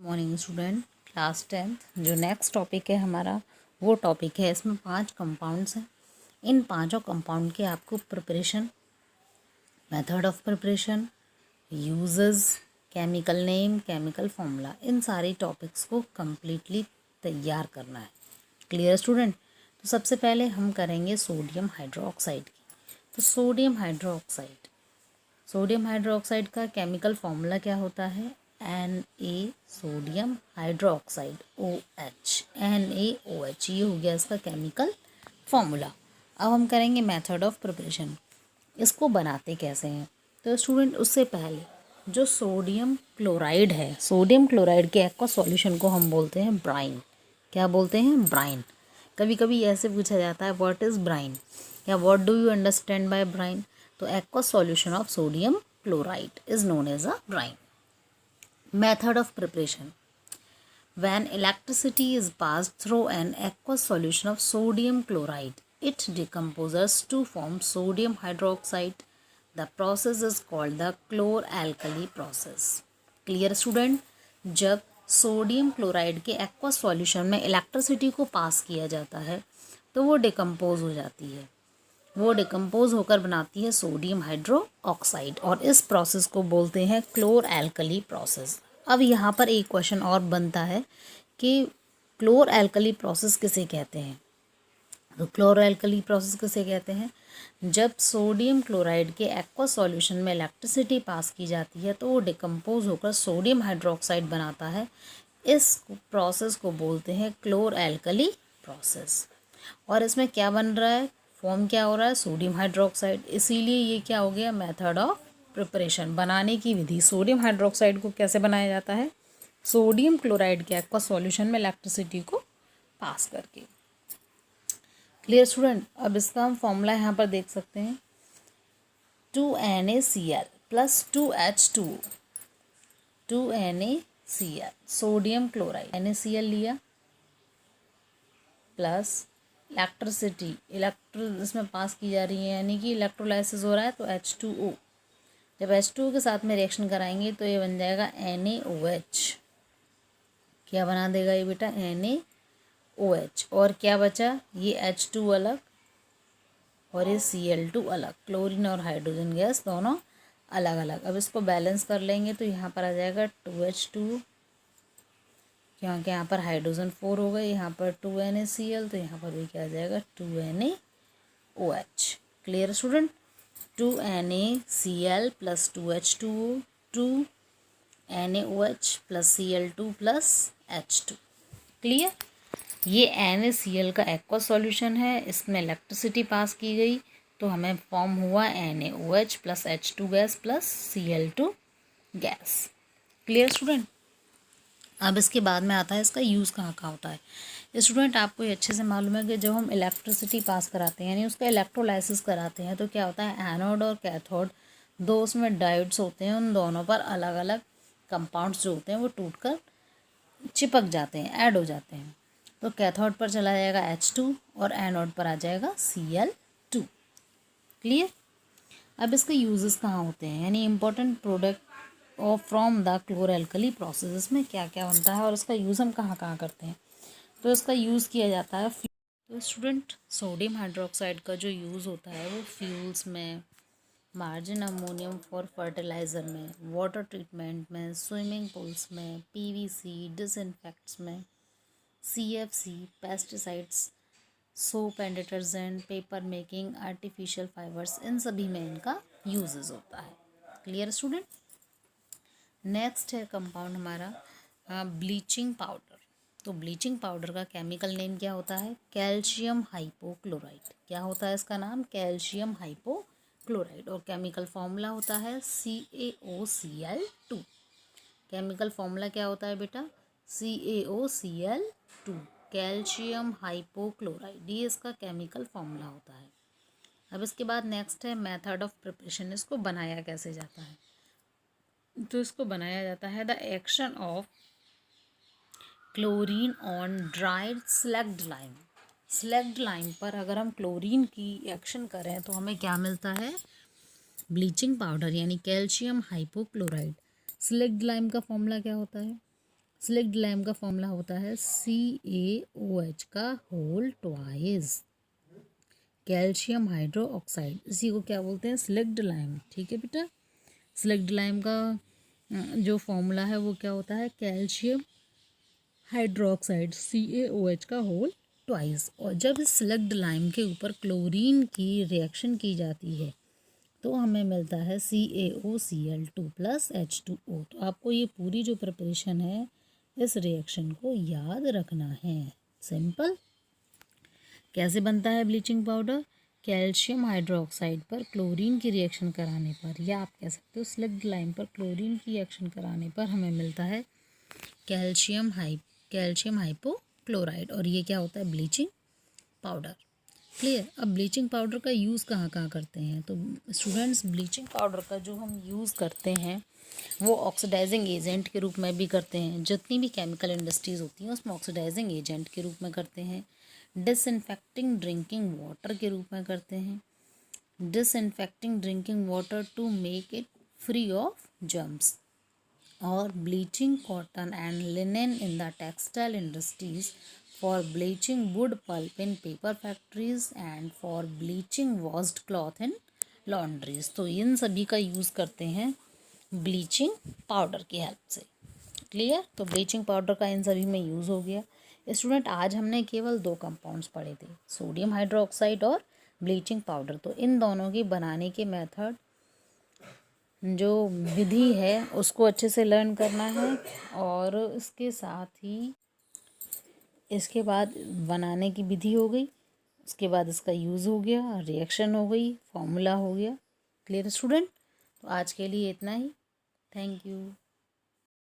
Morning student, class 10th। जो next topic है हमारा वो टॉपिक है, इसमें 5 कंपाउंड्स हैं। इन पांचों कंपाउंड के आपको preparation, method of preparation, uses, chemical name, chemical formula, इन सारे टॉपिक्स को कम्प्लीटली तैयार करना है। Clear student? तो सबसे पहले हम करेंगे सोडियम हाइड्रोक्साइड की। तो सोडियम हाइड्रोक्साइड का केमिकल फॉर्मूला क्या होता है? Na sodium hydroxide OH, NaOH, ये हो गया इसका केमिकल फॉर्मूला। अब हम करेंगे मेथड ऑफ प्रिपरेशन। इसको बनाते कैसे हैं? तो स्टूडेंट, उससे पहले जो सोडियम क्लोराइड है, सोडियम क्लोराइड के एक्वा सॉल्यूशन को हम बोलते हैं ब्राइन। क्या बोलते हैं? ब्राइन। कभी कभी ऐसे पूछा जाता है व्हाट इज़ ब्राइन, या what do you understand by brine. तो aqueous solution of sodium chloride is known as a brine. Method of preparation: when electricity is passed through an aqueous solution of sodium chloride, it decomposes to form sodium hydroxide. The process is called the chlor-alkali process. Clear student? जब sodium chloride के aqua solution में electricity को पास किया जाता है तो वो decompose हो जाती है। वो डिकम्पोज होकर बनाती है सोडियम हाइड्रो ऑक्साइड, और इस प्रोसेस को बोलते हैं क्लोर एल्कली प्रोसेस। अब यहाँ पर एक क्वेश्चन और बनता है कि क्लोर एल्कली प्रोसेस किसे कहते हैं? तो क्लोर एल्कली प्रोसेस किसे कहते हैं? जब सोडियम क्लोराइड के एक्वा सॉल्यूशन में इलेक्ट्रिसिटी पास की जाती है तो वो डिकम्पोज होकर सोडियम हाइड्रोक्साइड बनाता है। इस प्रोसेस को बोलते हैं क्लोर एल्कली प्रोसेस। और इसमें क्या बन रहा है? फॉर्म क्या हो रहा है? Sodium hydroxide. इसीलिए ये क्या हो गया? मेथड ऑफ प्रिपरेशन, बनाने की विधि। सोडियम हाइड्रोक्साइड को कैसे बनाया जाता है? सोडियम क्लोराइड के एक्वा सॉल्यूशन में इलेक्ट्रिसिटी को पास करके। Clear student? अब इसका हम फॉर्मूला यहाँ पर देख सकते हैं, 2NaCl plus 2H2O, 2NaCl sodium chloride, NaCl लिया प्लस इलेक्ट्रिसिटी, इसमें पास की जा रही है, यानी कि इलेक्ट्रोलाइसिस हो रहा है, तो H2O। जब H2O के साथ में रिएक्शन कराएंगे तो ये बन जाएगा NaOH। क्या बना देगा ये बेटा? NaOH। और क्या बचा? ये H2 अलग और ये Cl2 अलग, क्लोरीन और हाइड्रोजन गैस दोनों अलग अलग। अब इसको बैलेंस कर लेंगे तो यहाँ पर आ जाएगा 2H2, क्योंकि यहाँ पर हाइड्रोजन 4 हो गए, यहाँ पर 2NaCl, तो यहाँ पर भी क्या आ जाएगा? 2NaOH। Clear student? 2NaCl plus 2H2O, 2NaOH plus Cl2 plus H2। Clear? ये NaCl का एक्वा सॉल्यूशन है, इसमें इलेक्ट्रिसिटी पास की गई तो हमें फॉर्म हुआ NaOH plus H2 gas plus Cl2 gas. Clear student? अब इसके बाद में आता है इसका यूज़ कहाँ कहाँ होता है। स्टूडेंट, आपको ये अच्छे से मालूम है कि जब हम इलेक्ट्रिसिटी पास कराते हैं, यानी उसका इलेक्ट्रोलाइसिस कराते हैं, तो क्या होता है? एनोड और कैथोड, दो उसमें डायोड्स होते हैं, उन दोनों पर अलग अलग कंपाउंड्स जो होते हैं वो टूटकर चिपक जाते हैं, ऐड हो जाते हैं। तो कैथोड पर चला जाएगा H2 और एनोड पर आ जाएगा Cl2। क्लियर? अब इसके यूजेस कहाँ होते हैं, यानी इंपॉर्टेंट प्रोडक्ट और फ्रॉम द क्लोर एल्कली प्रोसेस में क्या क्या बनता है और उसका यूज़ हम कहाँ कहाँ करते हैं। तो इसका यूज़ किया जाता है, तो स्टूडेंट, सोडियम हाइड्रोक्साइड का जो यूज़ होता है वो फ्यूल्स में, मार्जिन अमोनियम फॉर फर्टिलाइज़र में, वाटर ट्रीटमेंट में, स्विमिंग पूल्स में, PVC, डिसइंफेक्ट्स में, CFC, pesticides, soap and detergent, paper making, artificial fibres, इन सभी में इनका यूजेस होता है। Clear student? नेक्स्ट है कंपाउंड हमारा ब्लीचिंग पाउडर। तो ब्लीचिंग पाउडर का केमिकल नेम क्या होता है? Calcium hypochloride. क्या होता है इसका नाम? Calcium hypochloride. और केमिकल फॉर्मूला होता है CaOCl2। केमिकल फॉर्मूला क्या होता है बेटा? CaOCl2, कैल्शियम हाइपोक्लोराइड, ये इसका केमिकल फॉर्मूला होता है। अब इसके बाद नेक्स्ट है मेथड ऑफ प्रिपरेशन। इसको बनाया कैसे जाता है? तो इसको बनाया जाता है the action of chlorine on dried slagged lime. Slagged lime पर अगर हम क्लोरीन की एक्शन करें तो हमें क्या मिलता है? ब्लीचिंग पाउडर, यानी कैल्शियम हाइपोक्लोराइड। स्लैग्ड लाइम का फॉर्मूला क्या होता है? स्लग्ड लाइम का फॉर्मूला होता है CaOH का होल ट्वाइस कैल्शियम हाइड्रोक्साइड, इसी को क्या बोलते हैं, स्लग्ड लाइम। ठीक है बेटा, स्लग्ड लाइम का जो फॉर्मूला है वो क्या होता है, कैल्शियम हाइड्रोक्साइड CaOH का होल ट्वाइस। और जब इस स्लग्ड लाइम के ऊपर क्लोरीन की रिएक्शन की जाती है तो हमें मिलता है CaOCl2 प्लस H2O। तो आपको ये पूरी जो प्रिपरेशन है इस रिएक्शन को याद रखना है। सिंपल। कैसे बनता है ब्लीचिंग पाउडर, कैल्शियम हाइड्रोक्साइड पर क्लोरीन की रिएक्शन कराने पर, या आप कह सकते हो स्लग्ड लाइम पर क्लोरीन की रिएक्शन कराने पर हमें मिलता है कैल्शियम हाइपोक्लोराइड, और ये क्या होता है, ब्लीचिंग पाउडर। क्लियर। अब ब्लीचिंग पाउडर का यूज़ कहाँ कहाँ करते हैं, तो स्टूडेंट्स ब्लीचिंग पाउडर का जो हम यूज़ करते हैं वो ऑक्सीडाइजिंग एजेंट के रूप में भी करते हैं। जितनी भी केमिकल इंडस्ट्रीज़ होती हैं उसमें ऑक्सीडाइजिंग एजेंट के रूप में करते हैं, डिसइंफेक्टिंग ड्रिंकिंग वाटर के रूप में करते हैं, disinfecting drinking water to make it free of germs, और bleaching cotton and linen in the textile industries, for bleaching wood pulp in paper factories and for bleaching washed cloth in laundries। तो इन सभी का use करते हैं bleaching powder की help से। Clear. तो bleaching powder का इन सभी में यूज़ हो गया। स्टूडेंट आज हमने केवल 2 कंपाउंड्स पढ़े थे, सोडियम हाइड्रोक्साइड और ब्लीचिंग पाउडर। तो इन दोनों की बनाने के मेथड, जो विधि है उसको अच्छे से लर्न करना है, और इसके साथ ही इसके बाद बनाने की विधि हो गई, उसके बाद इसका यूज़ हो गया, रिएक्शन हो गई, फॉर्मूला हो गया। Clear student. तो आज के लिए इतना ही। Thank you.